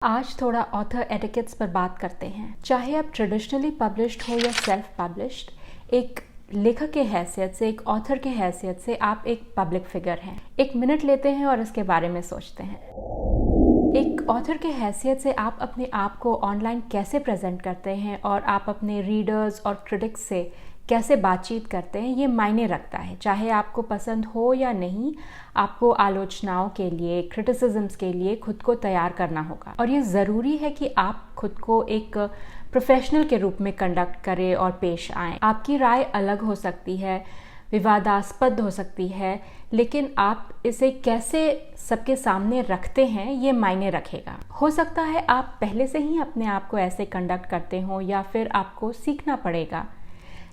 आज थोड़ा author etiquettes पर बात करते हैं। चाहे आप ट्रेडिशनली पब्लिश्ड हो या सेल्फ पब्लिश्ड, एक लेखक के हैसियत से, एक ऑथर के हैसियत से आप एक पब्लिक फिगर हैं। एक मिनट लेते हैं और इसके बारे में सोचते हैं। एक ऑथर के हैसियत से आप अपने आप को ऑनलाइन कैसे प्रेजेंट करते हैं और आप अपने रीडर्स और क्रिटिक्स से कैसे बातचीत करते हैं, ये मायने रखता है। चाहे आपको पसंद हो या नहीं, आपको आलोचनाओं के लिए, क्रिटिसिज्म्स के लिए खुद को तैयार करना होगा। और ये ज़रूरी है कि आप खुद को एक प्रोफेशनल के रूप में कंडक्ट करें और पेश आएँ। आपकी राय अलग हो सकती है, विवादास्पद हो सकती है, लेकिन आप इसे कैसे सबके सामने रखते हैं ये मायने रखेगा। हो सकता है आप पहले से ही अपने आप को ऐसे कंडक्ट करते हो या फिर आपको सीखना पड़ेगा।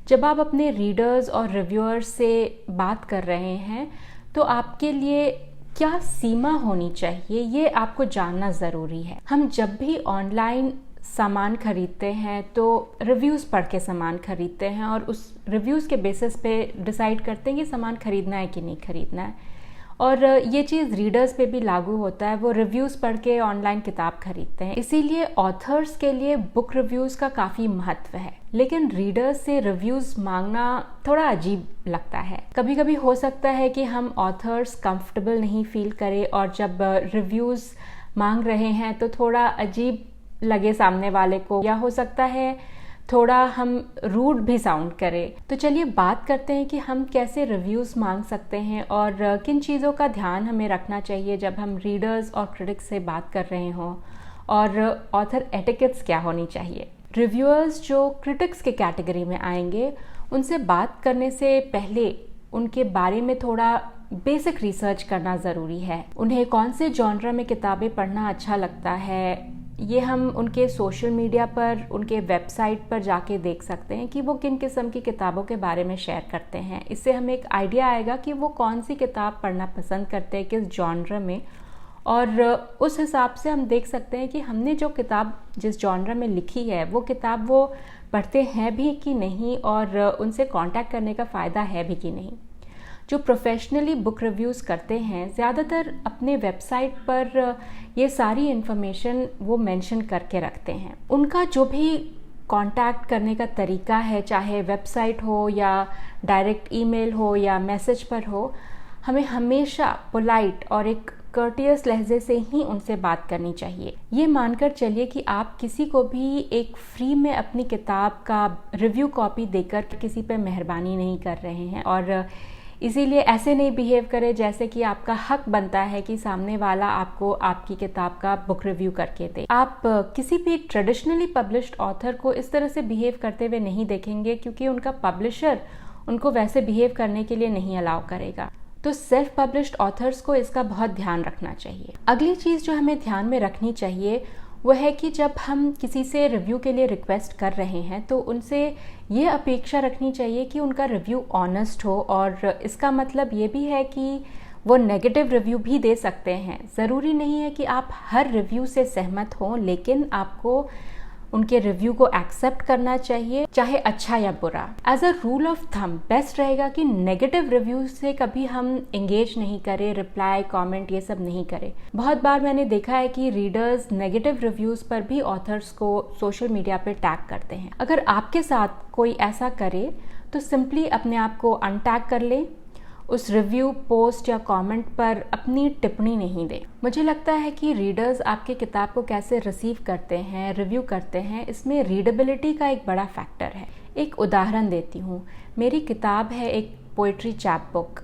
जब आप अपने रीडर्स और रिव्यूअर्स से बात कर रहे हैं तो आपके लिए क्या सीमा होनी चाहिए, ये आपको जानना ज़रूरी है। हम जब भी ऑनलाइन सामान खरीदते हैं तो रिव्यूज़ पढ़ के सामान खरीदते हैं और उस रिव्यूज़ के बेसिस पे डिसाइड करते हैं कि सामान खरीदना है कि नहीं खरीदना है। और ये चीज़ रीडर्स पे भी लागू होता है, वो रिव्यूज़ पढ़ के ऑनलाइन किताब खरीदते हैं। इसीलिए ऑथर्स के लिए बुक रिव्यूज़ का काफ़ी महत्व है, लेकिन रीडर्स से रिव्यूज़ मांगना थोड़ा अजीब लगता है। कभी कभी हो सकता है कि हम ऑथर्स कंफर्टेबल नहीं फील करें और जब रिव्यूज़ मांग रहे हैं तो थोड़ा अजीब लगे सामने वाले को, या हो सकता है थोड़ा हम रूड भी साउंड करें। तो चलिए बात करते हैं कि हम कैसे रिव्यूज़ मांग सकते हैं और किन चीज़ों का ध्यान हमें रखना चाहिए जब हम रीडर्स और क्रिटिक्स से बात कर रहे हों, और ऑथर एटिकेट्स क्या होनी चाहिए। रिव्यूअर्स जो क्रिटिक्स के कैटेगरी में आएंगे, उनसे बात करने से पहले उनके बारे में थोड़ा बेसिक रिसर्च करना ज़रूरी है। उन्हें कौन से जॉनर में किताबें पढ़ना अच्छा लगता है, ये हम उनके सोशल मीडिया पर, उनके वेबसाइट पर जाके देख सकते हैं कि वो किन किस्म की किताबों के बारे में शेयर करते हैं। इससे हमें एक आइडिया आएगा कि वो कौन सी किताब पढ़ना पसंद करते हैं, किस जॉनर में, और उस हिसाब से हम देख सकते हैं कि हमने जो किताब जिस जॉनर में लिखी है वो किताब वो पढ़ते हैं भी कि नहीं, और उनसे कांटेक्ट करने का फ़ायदा है भी कि नहीं। जो प्रोफेशनली बुक रिव्यूज़ करते हैं ज़्यादातर अपने वेबसाइट पर ये सारी इन्फॉर्मेशन वो मेंशन करके रखते हैं। उनका जो भी कांटेक्ट करने का तरीका है, चाहे वेबसाइट हो या डायरेक्ट ईमेल हो या मैसेज पर हो, हमें हमेशा पोलाइट और एक कर्टियस लहजे से ही उनसे बात करनी चाहिए। ये मानकर चलिए कि आप किसी को भी एक फ्री में अपनी किताब का रिव्यू कॉपी देकर किसी पे मेहरबानी नहीं कर रहे हैं, और इसीलिए ऐसे नहीं बिहेव करें जैसे कि आपका हक बनता है कि सामने वाला आपको आपकी किताब का बुक रिव्यू करके दे। आप किसी भी ट्रेडिशनली पब्लिश्ड ऑथर को इस तरह से बिहेव करते हुए नहीं देखेंगे, क्योंकि उनका पब्लिशर उनको वैसे बिहेव करने के लिए नहीं अलाउ करेगा। तो सेल्फ पब्लिश्ड ऑथर्स को इसका बहुत ध्यान रखना चाहिए। अगली चीज़ जो हमें ध्यान में रखनी चाहिए वो है कि जब हम किसी से रिव्यू के लिए रिक्वेस्ट कर रहे हैं तो उनसे ये अपेक्षा रखनी चाहिए कि उनका रिव्यू ऑनेस्ट हो, और इसका मतलब ये भी है कि वो नेगेटिव रिव्यू भी दे सकते हैं। ज़रूरी नहीं है कि आप हर रिव्यू से सहमत हों, लेकिन आपको उनके रिव्यू को एक्सेप्ट करना चाहिए, चाहे अच्छा या बुरा। As a rule of thumb best रहेगा कि नेगेटिव रिव्यू से कभी हम एंगेज नहीं करें, रिप्लाई, कमेंट ये सब नहीं करें। बहुत बार मैंने देखा है कि रीडर्स नेगेटिव रिव्यूज़ पर भी ऑथर्स को सोशल मीडिया पे टैग करते हैं। अगर आपके साथ कोई ऐसा करे तो सिंपली अपने आप को अनटैग कर लें, उस रिव्यू, पोस्ट या कमेंट पर अपनी टिप्पणी नहीं दें। मुझे लगता है कि रीडर्स आपके किताब को कैसे रिसीव करते हैं, रिव्यू करते हैं, इसमें रीडेबिलिटी का एक बड़ा फैक्टर है। एक उदाहरण देती हूँ। मेरी किताब है एक पोइट्री चैप बुक,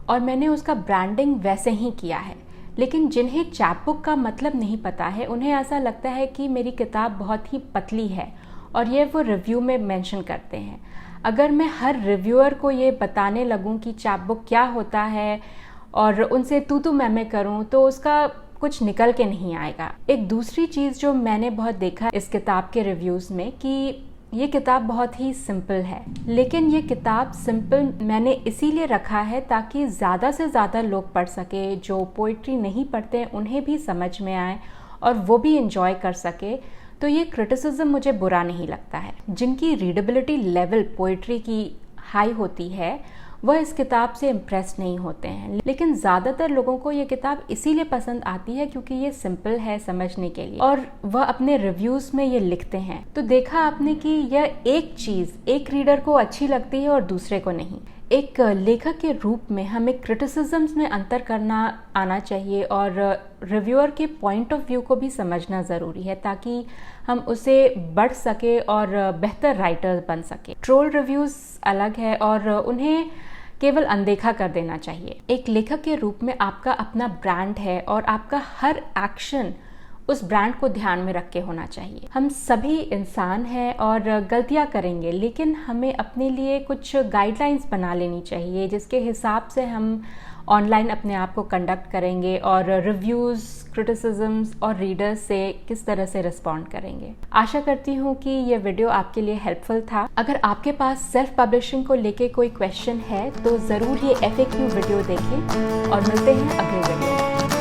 और मैंने उसका ब्रांडिंग वैसे ही किया है, लेकिन जिन्हें चैप बुक का मतलब नहीं पता है उन्हें ऐसा लगता है कि मेरी किताब बहुत ही पतली है, और ये वो रिव्यू में मेंशन करते हैं। अगर मैं हर रिव्यूअर को ये बताने लगूं कि चैप बुक क्या होता है और उनसे तू मैं करूं, तो उसका कुछ निकल के नहीं आएगा। एक दूसरी चीज़ जो मैंने बहुत देखा इस किताब के रिव्यूज़ में, कि ये किताब बहुत ही सिंपल है, लेकिन ये किताब सिंपल मैंने इसीलिए रखा है ताकि ज़्यादा से ज़्यादा लोग पढ़ सके। जो पोइट्री नहीं पढ़ते हैं उन्हें भी समझ में आए और वो भी इंजॉय कर सके। तो ये क्रिटिसिज्म मुझे बुरा नहीं लगता है। जिनकी रीडेबिलिटी लेवल पोइट्री की हाई होती है वह इस किताब से इम्प्रेस नहीं होते हैं। लेकिन ज़्यादातर लोगों को ये किताब इसीलिए पसंद आती है क्योंकि ये सिंपल है समझने के लिए और वह अपने रिव्यूज़ में ये लिखते हैं। तो देखा आपने कि यह एक चीज़ एक रीडर को अच्छी लगती है और दूसरे को नहीं। एक लेखक के रूप में हमें क्रिटिसिज्म्स में अंतर करना आना चाहिए और रिव्यूअर के पॉइंट ऑफ व्यू को भी समझना ज़रूरी है ताकि हम उसे बढ़ सके और बेहतर राइटर बन सके। ट्रोल रिव्यूज़ अलग है और उन्हें केवल अनदेखा कर देना चाहिए। एक लेखक के रूप में आपका अपना ब्रांड है और आपका हर एक्शन उस ब्रांड को ध्यान में रख के होना चाहिए। हम सभी इंसान हैं और गलतियां करेंगे, लेकिन हमें अपने लिए कुछ गाइडलाइंस बना लेनी चाहिए जिसके हिसाब से हम ऑनलाइन अपने आप को कंडक्ट करेंगे और रिव्यूज़, क्रिटिसिज्म्स और रीडर्स से किस तरह से रिस्पॉन्ड करेंगे। आशा करती हूँ कि ये वीडियो आपके लिए हेल्पफुल था। अगर आपके पास सेल्फ पब्लिशिंग को लेके कोई क्वेश्चन है तो ज़रूर ये FAQ वीडियो देखें और मिलते हैं अगले वीडियो में।